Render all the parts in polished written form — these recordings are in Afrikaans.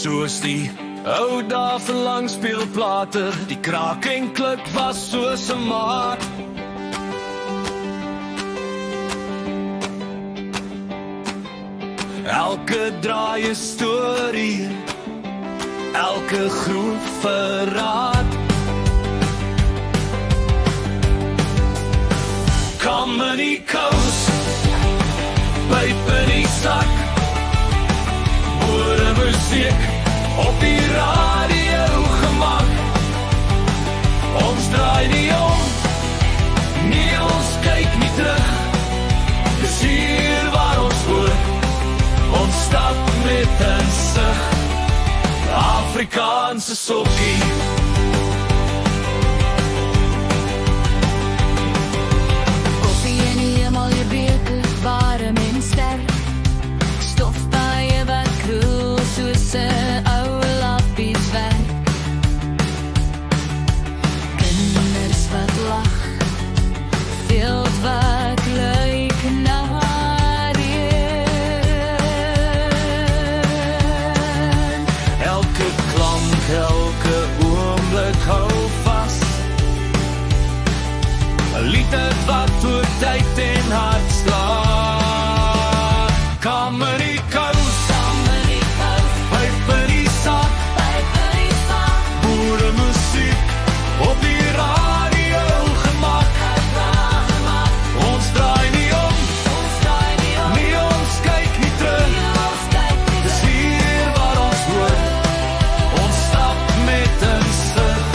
Soos die ou dae van langspeelplate, die kraak en klik was soos 'n maat. Elke draai 'n storie, elke groep verraad. Comedy Coast, pyp in die sak, boere musiek op die radio gemak. Ons draai nie om, nie ons kyk nie terug. Dis hier waar ons hoor, ons stap met 'n sug. Afrikaanse sokkie. Koffie en die hemel, je beker, warm en sterk. Stofpaaie wat kroel soos 'n ouwe lappieswerk. Kinders wat lag, veld wat lyk na reën. Elke klank, elke oomblik hou vas. 'n lied wat oor tyd en hartslag. Comedy Coast, pyp in die sak, boere musiek op die radio gemak. Ons draai nie om, nie ons kyk nie terug. Dis hier waar ons hoor, ons stap met 'n sug.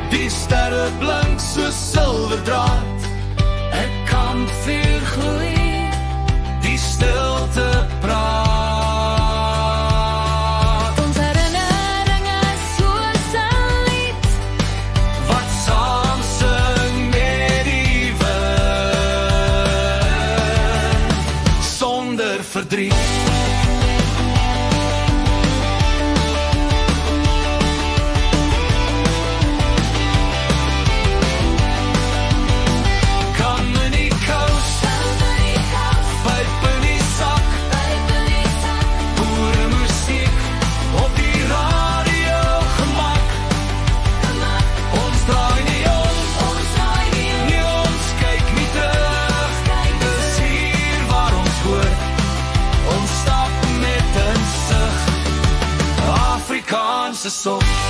Die sterre blink soos silverdraad, 'n kampvuur gloei, die stilte praat. Ons herinnering is soos 'n lied, Wat saam sing met die wind, sonder verdriet. Comedy Coast, pyp in die sak, boere musiek op die radio gemak. Ons draai nie om, nie ons kyk nie terug. Dis hier waar ons hoor, ons stap met 'n sug. Afrikaanse sok.